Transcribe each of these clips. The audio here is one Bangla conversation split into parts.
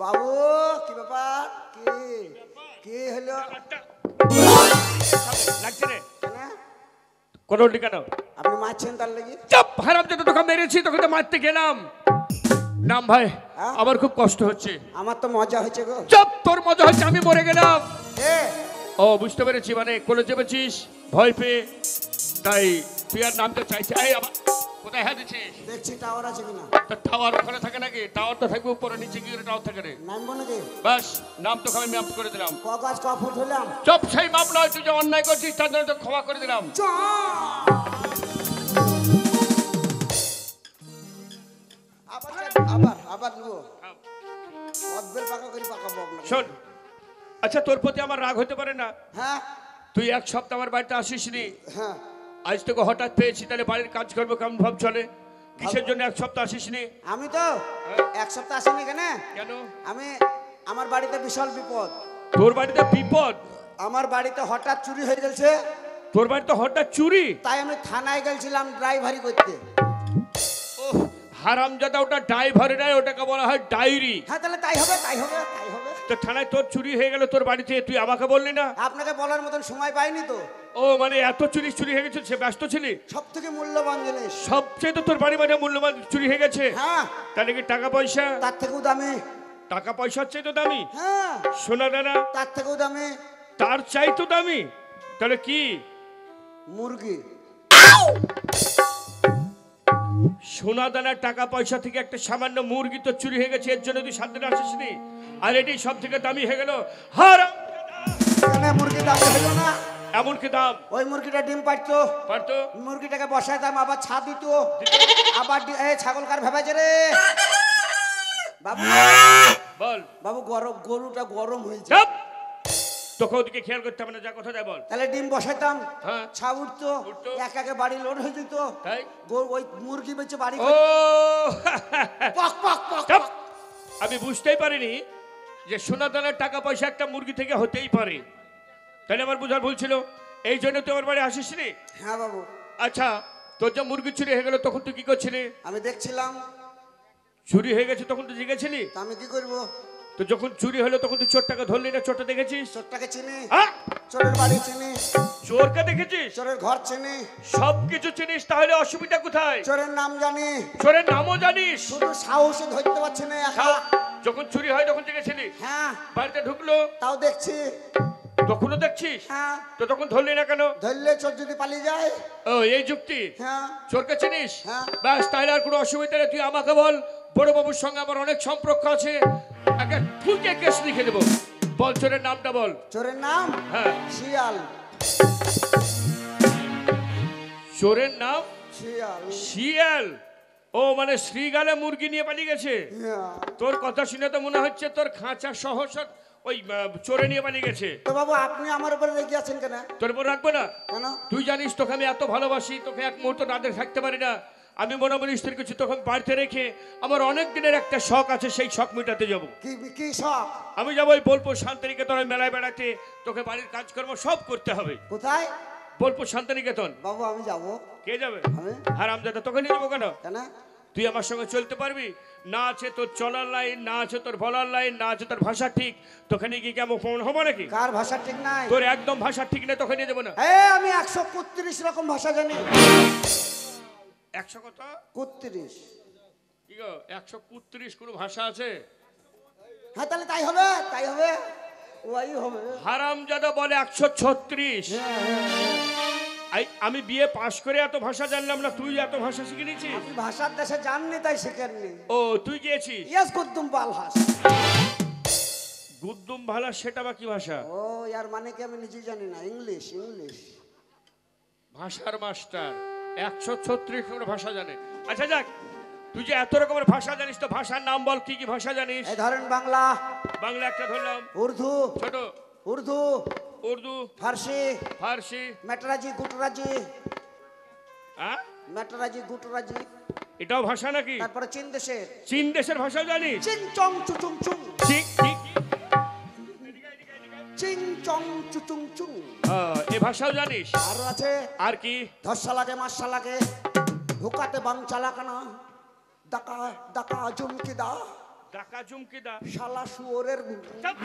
বাবু কি ব্যাপার? কি কি হলো? লাগছে রে না কোন কেন? আপনি মারছেন তার লাগি? চুপ হারাম, যত তোকে মেরেছি তোকে তো মারতে গেলাম। নাম ভাই, হ্যাঁ? আমার খুব কষ্ট হচ্ছে। আমার তো মজা হচ্ছে গো। চুপ, তোর মজা হচ্ছে, আমি মরে গেলাম। এ ও বুঝতে পেরেছি, মানে কোলে চেপেছিস ভয় পেয়ে, তাই তুই আর নামতে চাইছি। এই আবার কোথায় হ্যাঁ দিচ্ছিস? দেখছি টাওয়ার আছে কিনা। টাওয়ার ওখানে থাকে নাকি? টাওয়ার তো থাকবে উপরে, নিচে কি করে টাওয়ার থাকে রে? নামবো নাকি? বাস, নাম তোকে আমি মাফ করে দিলাম। ক গাছ ক ফুট হলাম? চুপ, সেই মাপ নয়, তুই যে অন্যায় করছিস তার জন্য তো ক্ষমা করে দিলাম। আবার আবার নেবো। অদ্ভুত পাকা করে পাকাবো আপনাকে। শোন, আচ্ছা তোর প্রতি আমার রাগ হতে পারে না? হ্যাঁ তুই এক সপ্তাহ আমার বাড়িতে আসিস নি, হ্যাঁ আজ তোকে হঠাৎ পেয়েছি, তাহলে বাড়ির কাজ করবো কেমন ভাব চলে? কিসের জন্য এক সপ্তাহ আসিস নি? আমি তো এক সপ্তাহ আসিনি কেন? কেন? আমি আমার বাড়িতে বিশাল বিপদ। তোর বাড়িতে বিপদ? আমার বাড়িতে হঠাৎ চুরি হয়ে গেছে, তোর বাড়িতে হঠাৎ চুরি? তাই আমি থানায় গেছিলাম ড্রাইভারি করতে। ও হারামজাদা, ওটা ড্রাইভারি নয়, ওটাকে বলা হয় ডায়েরি। হ্যাঁ তাহলে তাই হবে তাই হবে তাই হবে। তো থানায় তোর চুরি হয়ে গেল তোর বাড়িতে, তুই আমাকে বললি না? আপনাকে বলার মতন সময় পাইনি তো। ও মানে এত চুরি চুরি হয়ে গেছে, সে ব্যস্ত ছিলি? সব থেকে মূল্যবান জিনিস, সবচেয়ে তো তোর বাড়ি মানে মূল্যবান চুরি হয়ে গেছে। হ্যাঁ তাহলে কি টাকা পয়সা? তার থেকেও দামি। টাকা পয়সার চেয়ে তো দামি? হ্যাঁ সোনা দানা তার থেকেও দামি। তার চাই তো দামি। তাহলে কি? মুরগি। সোনা দানা টাকা পয়সা থেকে একটা সামান্য মুরগি তো চুরি হয়ে গেছে, এর জন্য তুই সামনে আসিসনি? আর এটি সব থেকে দামি হয়ে গেল। হারাম, কেন মুরগি দাম হলো না? এমন কি দাম? ওই মুরগিটা ডিম পাড়তো, পারতো মুরগিটাকে বসাইতাম, আবার ছা দিত, আবার এই ছাগল কার ভেবেছে রে বাবু? বল। বাবু গরম, গরুটা গরম হয়েছে। চুপ, তোকে ওদিকে খেয়াল করতে হবে না, যা কথা যায় বল। তাহলে ডিম বসাইতাম, হ্যাঁ। ছা উঠতো, উঠতো। এক একে বাড়ি লোড হয়ে যেত। তাই ওই মুরগি বেচে বাড়ি ও পক পক পক চুপ, পক। আমি বুঝতেই পারিনি যে সোনা দানার টাকা পয়সা একটা মুরগি থেকে হতেই পারে। তাহলে আমার বুঝার ভুল ছিল, এই জন্য তুই আমার বাড়ি আসিসনি? হ্যাঁ বাবু। আচ্ছা, তোর যে মুরগি চুরি হয়ে গেল তখন তুই কি করছিলি? আমি দেখছিলাম। চুরি হয়ে গেছে তখন তুই জেগেছিলি? তা আমি কি করবো? তো যখন চুরি হলো তখন তুই চোরটাকে ধরলি না? চোরটা দেখেছিস? চোরটাকে চিনি, হ্যাঁ? চোরের বাড়ি চিনি, চোরকে দেখেছিস? চোরের ঘর চিনি, সবকিছু চিনিস, তাহলে অসুবিধা কোথায়? চোরের নাম জানি, চোরের নামও জানিস? শুধু সাহসে ধরতে পারছি না একা। যখন চুরি হয় তখন দেখেছিলি? হ্যাঁ বাড়িতে ঢুকলো তাও দেখছি। তখনও দেখছিস? হ্যাঁ তো তখন ধরলি না কেন? ধরলে চোর যদি পালিয়ে যায়। ও এই যুক্তি? হ্যাঁ চোরকে চিনিস? হ্যাঁ। ব্যাস, তাহলে আর কোনো অসুবিধা নেই। তুই আমাকে বল, বড় বাবুর সঙ্গে আমার অনেক সম্পর্ক আছে, একটা ফুলকে কেস লিখে দেবো। বল চোরের নামটা বল। চোরের নাম হ্যাঁ। শিয়াল। চোরের নাম শিয়াল। শিয়াল? ও মানে শ্রীগালে মুরগি নিয়ে পালিয়ে গেছে? হ্যাঁ। তোর কথা শুনে তো মনে হচ্ছে তোর খাঁচা সহ ওই চোরে নিয়ে পালিয়ে গেছে। তো বাবু আপনি আমার উপরে রেগে আছেন কেন? তোর উপর রাখবো না? কেন? তুই জানিস তোকে আমি এত ভালোবাসি, তোকে এক মুহূর্ত না দেখে থাকতে পারি না। আমি মনে মনে স্থির করছি তখন বাড়িতে রেখে আমার অনেক দিনের একটা শখ আছে, সেই শখ মেটাতে যাব। কি কি শখ? আমি যাবো ওই বোলপুর শান্তিনিকেতন মেলায় বেড়াতে, তোকে বাড়ির কাজকর্ম সব করতে হবে। কোথায়? বোলপুর শান্তিনিকেতন। বাবু আমি যাব। কে যাবে? আমি। হারামজাদা, তোকে নিয়ে যাবো কেন? কেন? তুই আমার সঙ্গে চলতে পারবি না? আছে তোর চলার লাইন, না আছে তোর বলার লাইন, না আছে তোর ভাষা ঠিক। তোকে নিয়ে কি কেমন ফোন হবো নাকি? কার ভাষা ঠিক নাই? তোর একদম ভাষা ঠিক নেই, তোকে নিয়ে যাবো না। আমি 132 রকম ভাষা জানি। 100 কত? 32। কি গো, 132 কোনো ভাষা আছে? হ্যাঁ তাহলে তাই হবে তাই হবে, ওই হবে। হারামজাদা বলে 136। হ্যাঁ, হ্যাঁ, হ্যাঁ। আমি বিয়ে পাশ করে এত ভাষা জানলাম না, তুই এত ভাষা শিখে নিয়েছিস? আপনি ভাষার দেশে জাননি তাই শিখেননি। ও তুই গিয়েছিস? ইয়েস কুদ্দুম পালহাস। গুদ্দুম ভালা, সেটা বা কি ভাষা? ও ইয়ার মানে কি আমি নিজেই জানি না। English English. ভাষার মাস্টার 136 কোনো ভাষা জানে। আচ্ছা যাক, তুই যে এত রকমের ভাষা জানিস, তো ভাষার নাম বল, কি কি ভাষা জানিস? এই ধরেন বাংলা। বাংলা একটা ধরলাম। উর্দু। ছোট। উর্দু। উর্দু। ফার্সি। ফার্সি। মেটরাজি গুটরাজি। হ্যাঁ, মেটরাজি গুটরাজি। এটাও ভাষা নাকি? তারপরে চীন দেশের। চীন দেশের ভাষা জানিস? চিং চং চুচুং চুং। ঠিক ঠিক। চিং চং চুচুং চুং। এই ভাষাও জানিস? আরো আছে। আর কি? ধসা লাগে মাসা লাগে, হুকাতে বাং চালাকানা। ডাকা ডাকা চুমকি দা ডাকা চুমকি দা শালা শুয়োরের চাপ।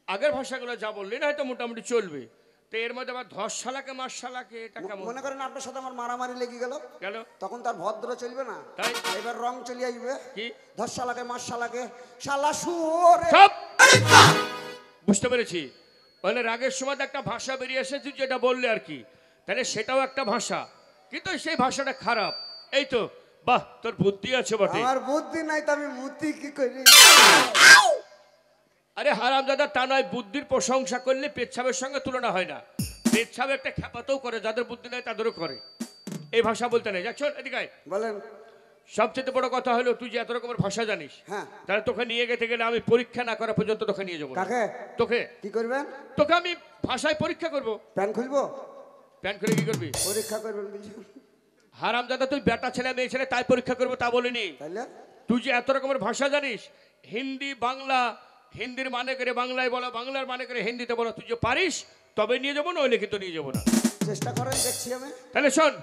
আগের ভাষাগুলো যা বললি না হয়তো মোটামুটি চলবে, তো এর মধ্যে আবার ধস শালাকে মাস শালাকে এটা কেমন মনে করেন আপনার সাথে আমার মারামারি লেগে গেল, গেল? তখন তার ভদ্র চলবে না, তাই এবার রং চলে আসবে। কি ধর শালাকে মাস শালাকে শালা শুয়োরে। সব বুঝতে পেরেছি, মানে রাগের সময় তো একটা ভাষা বেরিয়ে এসেছে যেটা বললে আর কি, তাহলে সেটাও একটা ভাষা, কিন্তু সেই ভাষাটা খারাপ। এই তো, বাহ, তোর বুদ্ধি আছে বটে। আমার বুদ্ধি নাই তো আমি মুতি কি করি? আরে হারামজাদা, তা নয়, বুদ্ধির প্রশংসা করলে পেচ্ছাবের সঙ্গে তুলনা হয় না। পেচ্ছাবে একটা খ্যাপাতেও করে, যাদের বুদ্ধি নেই তাদেরও করে। এই ভাষা বলতে নেই। যাক, চল এদিকে আয়। বলেন। সবচেয়ে বড় কথা হলো তুই যে এত রকমের ভাষা জানিস, হ্যাঁ, তাহলে তোকে নিয়ে যেতে গেলে আমি পরীক্ষা না করা পর্যন্ত তোকে নিয়ে যাবো না। কাকে তোকে কি করবেন? তোকে আমি ভাষায় পরীক্ষা করব। প্যান খুলবো? প্যান খুলে কি করবি? পরীক্ষা করবেন বুঝছেন? হারামজাদা, তুই বেটা ছেলে মেয়ে ছেলে তাই পরীক্ষা করবো তা বলিনি। তাহলে তুই যে এত রকমের ভাষা জানিস, হিন্দি বাংলা, হিন্দির মানে করে বাংলায় বলো, বাংলার মানে করে হিন্দিতে বলো, তুই যে পারিস তবে নিয়ে যাবো, নইলে কিন্তু নিয়ে যাবো না। চেষ্টা করেন, দেখছি আমি। তাহলে শোন,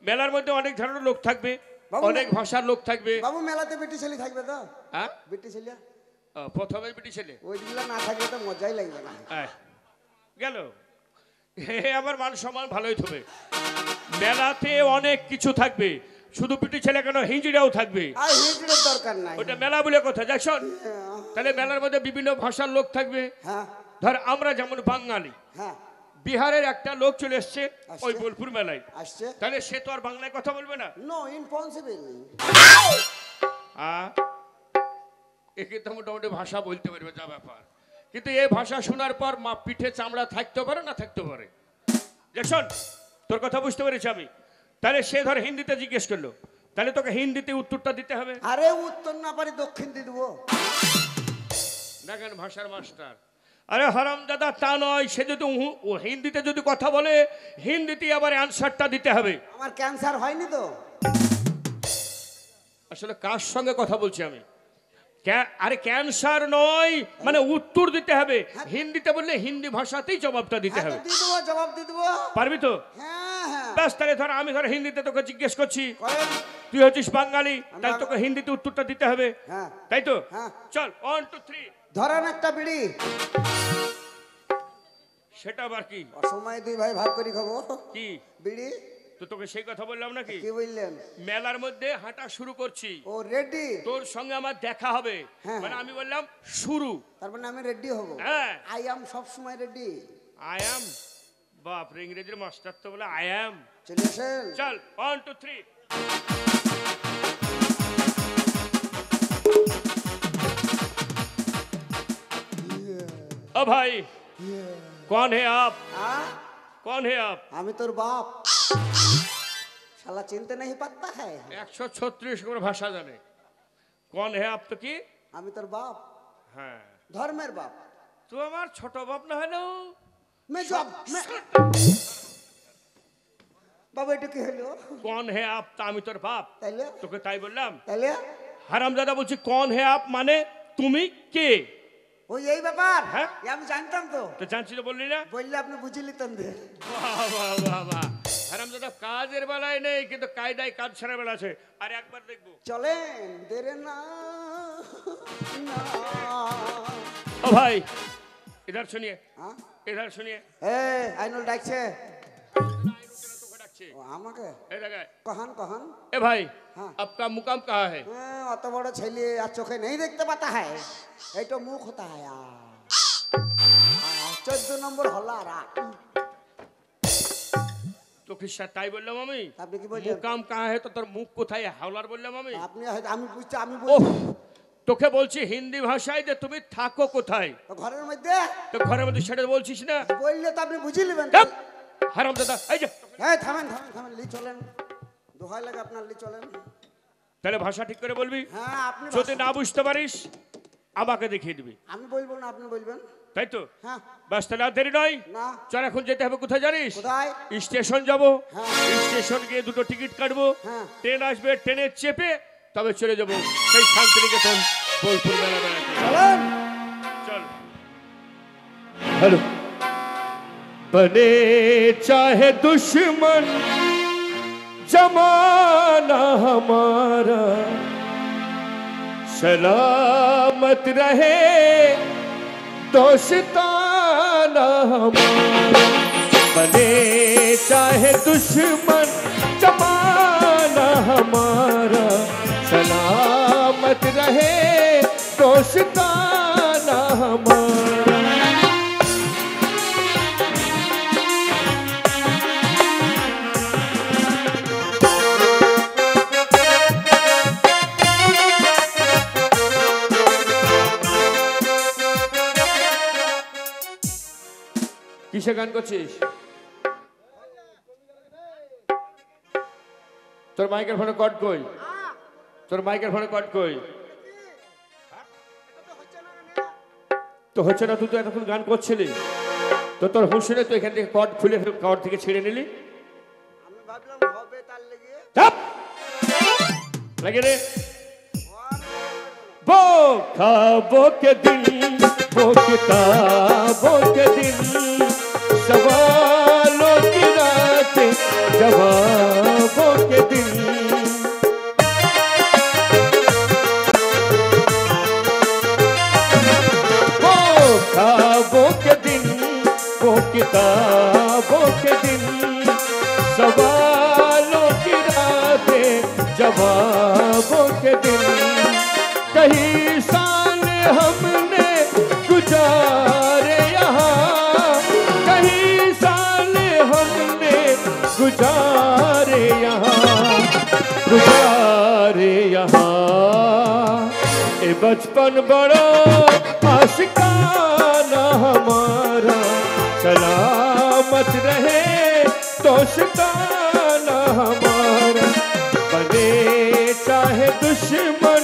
মেলার মধ্যে অনেক ধরনের লোক থাকবে, বাবু, অনেক ভাষার লোক থাকবে। বাবু মেলাতে বেটি ছেলে থাকবে তো? হ্যাঁ, বেটি ছেলে প্রথমে বেটি ছেলে ওইগুলো না থাকলে তো মজাই লাগবে না। গেল, হে আমার মান সম্মান ভালোই থাকবে। মেলাতে অনেক কিছু থাকবে, শুধু পিটি ছেলে কেন, হিঞ্জিরাও থাকবে। আর হিজড়ের দরকার নাই। ওটা মেলা বলে কথা। যাক শোন, তাহলে মেলার মধ্যে বিভিন্ন ভাষার লোক থাকবে। হ্যাঁ ধর আমরা যেমন বাঙালি, হ্যাঁ, বিহারের একটা লোক চলে এসছে আসছে। ওই বোলপুর মেলায়, আসছে। তাহলে সে তো আর বাংলায় কথা বলবে না। No impossible. একে তো মোটামুটি ভাষা বলতে পারবে, যা ব্যাপার। কিন্তু এই ভাষা শোনার পর মা পিঠে চামড়া থাকতে পারে না থাকতে পারে। দেখ শোন, তোর কথা বুঝতে পেরেছি আমি। তাহলে সে ধর হিন্দিতে জিজ্ঞেস করলো, তাহলে তোকে হিন্দিতে উত্তরটা দিতে হবে। আরে উত্তর না পারি দক্ষিণ দিয়ে দেবো। দেখেন ভাষার মাস্টার। আরে হারামজাদা, তা নয়, সে যদি ও হিন্দিতে যদি কথা বলে, হিন্দিতে আবার অ্যান্সারটা দিতে হবে। আমার ক্যান্সার হয়নি তো। আসলে কার সঙ্গে কথা বলছি আমি? আরে ক্যান্সার নয়, মানে উত্তর দিতে হবে। হিন্দিতে বললে হিন্দি ভাষাতেই জবাবটা দিতে হ্যাঁ, তো হবে। দিয়ে দেবো, জবাব দিয়ে দেবো। পারবি তো? হ্যাঁ হ্যাঁ, ব্যাস, তাহলে ধর আমি ধর হিন্দিতে তোকে জিজ্ঞেস করছি, করেন। তুই হচ্ছিস বাঙালি, তাই তোকে হিন্দিতে উত্তরটা দিতে হবে, হ্যাঁ তাই তো? হ্যাঁ। চল 1 2 3। ধরেন একটা বিড়ি। সেটা আবার কি? অসময়ে দুই ভাই ভাগ করি খাবো। কি বিড়ি তো তোকে সেই কথা বললাম নাকি? কি বললেন? মেলার মধ্যে হাঁটা শুরু করছি, ও রেডি। তোর সঙ্গে আমার দেখা হবে, হ্যাঁ। মানে আমি বললাম শুরু। তার মানে আমি রেডি হব। হ্যাঁ। আই এম সব সময় রেডি। আই অ্যাম, বাপ রে, ইংরেজির মাস্টার তো বলে আই অ্যাম। চলে আসেন। চল 1 2 3। ओ भाई, कौन है आप? कौन है आप? আমি তোর বাপ। শালা চিনতে नहीं পারता है। 136 করে ভাষা জানে। कौन है आप তো কি? আমি তোর বাপ, হ্যাঁ, ধর্মের বাপ। তুই আমার ছোট বাপ না হলেও मैं जब मैं বাবা এটা কি হলো? कौन है आप তা আমি তোর বাপ, তাইলে তোকে তাই বললাম। তাইলে হারামজাদা বলছি কौन है आप মানে তুমি কে? ওই এই ব্যাপার। হ্যাঁ। এ আমি জানতাম তো। তো জানছি তো বললি না? বললে আপনি বুঝিলি তো। বাহ বাহ বাহ বাহ, হারামজাদা কাজের বেলায় নেই কিন্তু কায়দায় কাজ ছাড়া বেলা আছে। আর একবার দেখবো। চলেন দেরে না না। ও ভাই, इधर सुनिए, হ্যাঁ, इधर सुनिए। এই আইনুল ডাকছে। তোকে ডাকছে। ও আমাকে এই জায়গায়। কহান কহান। ए भाई, हाँ। आपका मुकाम कहाँ है? হ্যাঁ, অত বড় ছেলে আর চোখে नहीं देखते पाता है। এই তো মুখ होता है यार। 14 নম্বর হলা রা। তোকে তাই বললাম আমি। আপনি কি বললেন? মুকাম কাহা হে তো তোর মুখ কোথায় হাওলার বললাম আমি। আপনি হয়তো আমি বুঝতে আমি ওহ, বলছি তোকে বলছি হিন্দি ভাষায় যে তুমি থাকো কোথায়, তো ঘরের মধ্যে। তো ঘরের মধ্যে সেটা বলছিস না। বললে তো আপনি বুঝে নেবেন। হারামজাদা, এই যে হ্যাঁ, থামেন থামেন থামেন, লি চলেন। দোহাই লাগে আপনার, লি চলেন। তাহলে ভাষা ঠিক করে বলবি। হ্যাঁ, আপনি যদি না বুঝতে পারিস আমাকে দেখিয়ে দিবি, আমি বলবো না, আপনি বলবেন। তাই তো? হ্যাঁ। বাস, তাহলে আর দেরি নয়। না। চল এখন যেতে হবে। কোথায় জানিস? কোথায়? স্টেশন যাব। হ্যাঁ। স্টেশন গিয়ে দুটো টিকিট কাটবো। হ্যাঁ। ট্রেন আসবে, ট্রেনে চেপে তবে চলে যাবো সেই শান্তিনিকেতন বোলপুর মেলা বেড়াতে। চলেন। चल हेलो। बने चाहे दुश्मन जमाना हमारा सलामत रहे, दोस्ताना हमारा बने चाहे दुश्मन, जमाना हमारा सलामत रहे, दोस्ताना हमारा। কিসে গান করছিস? তোর মাইকের ফোনে কট কই? তোর মাইকের ফোনে কট কই? তো হচ্ছে না, তুই তো এতক্ষণ গান করছিলি, তো তোর হুঁশ নেই, তুই এখান থেকে কট খুলে কট থেকে ছিঁড়ে নিলি। আমি ভাবলাম হবে তার লেগে। চাপ লাগে রে। वो ख्वाबों के दिन, वो किताबों के दिन, सवालों की रातें, जवाबों के दिन। वो ख्वाबों के दिन, वो किताबों के दिन, सवालों की रातें, जवाबों के दिन। कहीं साल हमने गुजारे यहाँ, कहीं साल हमने गुजारे यहाँ, गुजारे यहाँ। ये बचपन बड़ा आशिकाना हमारा, सलामत रहे, दोस्ताना हमारा बने चाहे दुश्मन।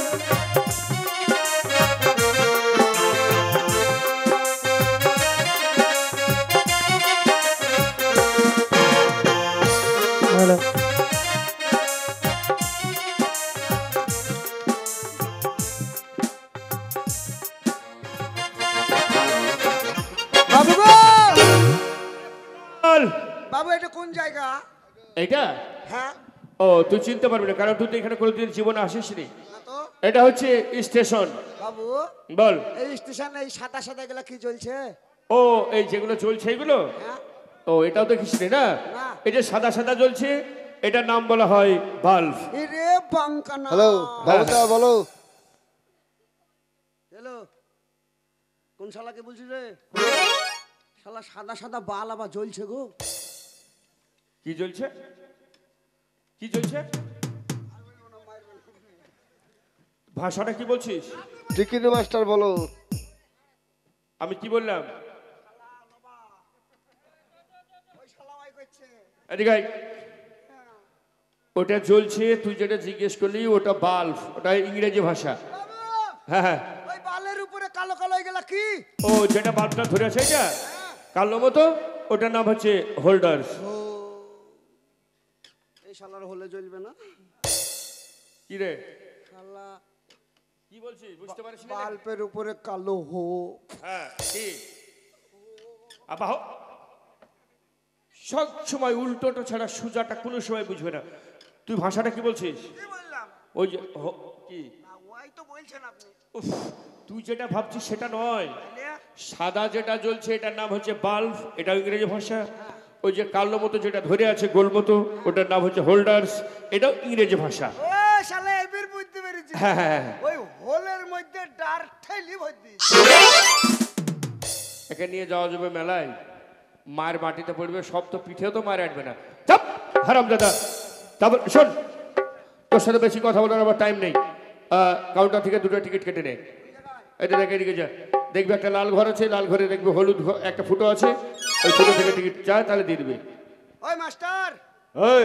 বাবু গো, বল। বাবু এটা কোন জায়গা? এইটা? হ্যাঁ। ও তুই চিনতে পারবি না, কারণ তুই তো এখানে কোনোদিন জীবনে আসিসনি। না তো। এটা হচ্ছে স্টেশন। বাবু বল। এই স্টেশনে এই সাদা সাদা গুলা কি চলছে? ও এই যেগুলো চলছে এগুলো? হ্যাঁ। ও এটাও দেখিসনি না? না। এই যে সাদা সাদা জ্বলছে, এটার নাম বলা হয় বাল্ব। এরে বাঙ্কানা। হ্যালো বাবুদা, বলো। হ্যালো, কোন শালাকে বলছিস রে? শালা সাদা সাদা বাল আবার জ্বলছে গো। কি জ্বলছে? কি জ্বলছে? ভাষাটা কি বলছিস? টিকিট মাস্টার বলো। আমি কি বললাম? এদিকে আয়। ওটা জ্বলছে, তুই যেটা জিজ্ঞেস করলি ওটা বাল্ব, ওটা ইংরেজি ভাষা। হ্যাঁ হ্যাঁ। ওই বালের উপরে কালো কালো এগুলা কি? ও যেটা বাল্বটা ধরে আছে এটা কালো মতো, ওটার নাম হচ্ছে হোল্ডার। এই শালার হলে জ্বলবে না? কি রে শালা কি বলছিস? বুঝতে পারিস না? বাল্বের উপরে কালো হো। হ্যাঁ কি আবাহ সব সময় উল্টোটা ছাড়া সোজাটা কোনো সময় বুঝবে না। তুই ভাষাটা কি বলছিস? কি বললাম? ওই যে কি না ওই তো বলছেন আপনি। উফ, তুই যেটা ভাবছিস সেটা নয়। তাহলে? সাদা যেটা জ্বলছে এটার নাম হচ্ছে বাল্ব, এটা ইংরেজি ভাষা। ওই যে কালো মতো যেটা ধরে আছে গোল মতো, ওটার নাম হচ্ছে হোল্ডার্স, এটাও ইংরেজি ভাষা। ও শালা এবির বুঝতে পেরেছি। হ্যাঁ হ্যাঁ হ্যাঁ। ওই হোলের মধ্যে ডার ঠেলি ভর্তি। একে নিয়ে যাওয়া যাবে মেলায়, মায়ের মাটিতে পড়বে, সব তো পিঠেও তো মায়ের আটবে না। চাপ হারাম দাদা। তারপর শোন, তোর সাথে বেশি কথা বলার আবার টাইম নেই। কাউন্টার থেকে দুটো টিকিট কেটে নে। এটা দেখে এদিকে যা, দেখবি একটা লাল ঘর আছে, লাল ঘরে দেখবি হলুদ একটা ফুটো আছে, ওই ফুটো থেকে টিকিট চায় তাহলে দিয়ে দিবে। ওই মাস্টার, ওই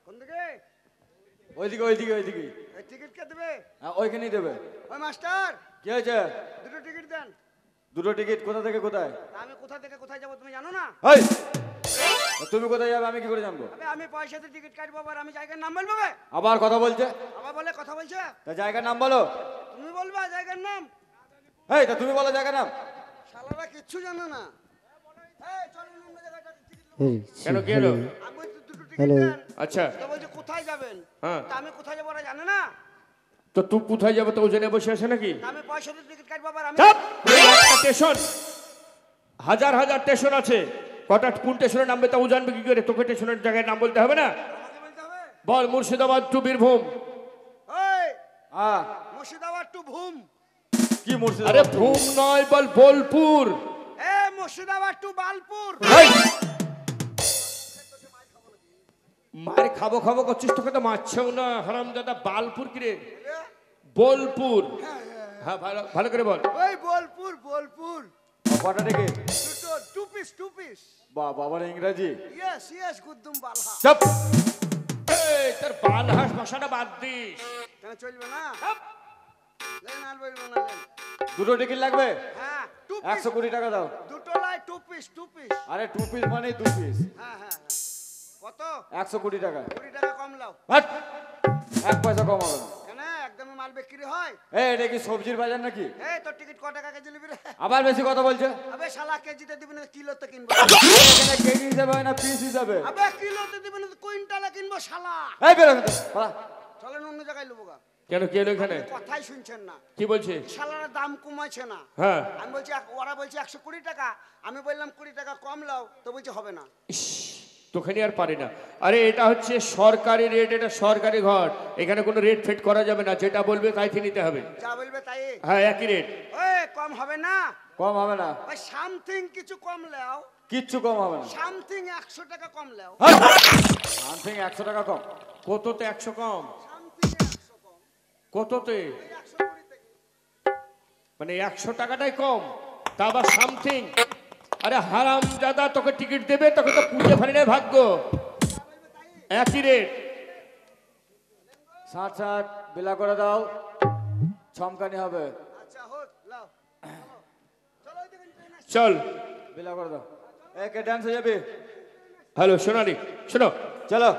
কোন দিকে? ওইদিকে ওইদিকে ওইদিকে। এই টিকিট কে দেবে? হ্যাঁ ওইখানেই দেবে। ওই মাস্টার, কি হয়েছে? দুটো টিকিট দেন। দুটো টিকিট কোথা থেকে কোথায়? তা আমি কোথা থেকে কোথায় যাবো তুমি জানো না? এই তুমি কোথায় যাবে আমি কি করে জানবো? আবে আমি পয়সাতে টিকিট কাটবো, আবার আমি জায়গার নাম বলবো বে? আবার কথা বলছে? আবার বলে কথা বলছে? তা জায়গার নাম বলো। তুমি বলবা জায়গার নাম? এই তা তুমি বলো জায়গার নাম। শালারা কিচ্ছু জানে না। এই চল অন্য জায়গায় টিকিট নেবো। কেন কি হলো? আমি তো দুটো টিকিট হ্যালো আচ্ছা তো বলছে কোথায় যাবেন হ্যাঁ। তা আমি কোথায় যাবো ওরা জানে না তো তুই কোথায় যাবে তো ওজনে বসে আছে নাকি তা আমি পয়সা দিয়ে টিকিট কাটবো আবার আমি চাপ! এই একটা স্টেশন হাজার হাজার স্টেশন আছে কটা কোন স্টেশনে নামবে তা ও জানবে কি করে তোকে স্টেশনের জায়গায় নাম বলতে হবে না আমাকে বলতে হবে বল মুর্শিদাবাদ টু বীরভূম ওই হ্যাঁ মুর্শিদাবাদ টু ভূম কি মুর্শিদাবাদ? আরে ভূম নয় বল বোলপুর এ মুর্শিদাবাদ টু বালপুর এই! মার খাবো খাবো করছিস তোকে তো মারছেও না হারামজাদা বালপুর কি রে বোলপুর হ্যাঁ ভালো ভালো করে বল ওই বোলপুর বোলপুর কটা থেকে দুটো টু পিস বাবার ইংরাজি ইয়েস গুদ্দুম বালহা চাপ এই তোর বালহাস ভাষাটা বাদ দিস কেন চলবে না লেন আর বলবো না লেন দুটো টিকিট লাগবে হ্যাঁ 120 টাকা দাও দুটো লাই টু পিস আরে 2 পিস মানে 2 পিস হ্যাঁ কত 120 টাকা 20 টাকা কম লাও হাট! এক পয়সা কম হবে না কেন একদমই মাল বিক্রি হয় এটা কি সবজির বাজার নাকি এই তোর টিকিট ক টাকা কেজি নিবি রে আবার বেশি কথা বলছে আবে শালা কেজিতে দিবি না কিলোতে কিনবো এখানে কেজি হিসাবে হয় না পিস হিসাবে আবে কিলোতে দিবি না কুইন্টালে কিনবো শালা এই বেরো কিন্তু পালা। চলেন অন্য জায়গায় লুবো গা কেন কি হলো এখানে কথাই শুনছেন না কি বলছে শালার দাম কমাইছে না হ্যাঁ আমি বলছি ওরা বলছে 120 টাকা আমি বললাম 20 টাকা কম লাও তো বলছে হবে না ইস, তোখানে আর পারে না আরে এটা হচ্ছে সরকারি রেট এটা সরকারি ঘর এখানে কোনো রেট ফেট করা যাবে না যেটা বলবে তাই নিতে হবে যা বলবে তাই হ্যাঁ একই রেট ওই কম হবে না কম হবে না ওই সামথিং কিছু কম লাও কিচ্ছু কম হবে না সামথিং 100 টাকা কম লাও সামথিং 100 টাকা কম কততে 100 কম সামথিং 100 কম কততে এই 120 থেকে মানে 100 টাকাটাই কম তা আবার সামথিং আরে হারাম দাদা তোকে টিকিট দেবে তোকে তো পুজো ফালিনের ভাগ্য একই রেট 60 বিলা করে দাও ছমকানি হবে আচ্ছা হোক লাও চলো ওই দেখেন ট্রেন আসছে চল বিলা করে দাও কে ডান্সে যাবে হ্যালো সোনালি শোনো চলো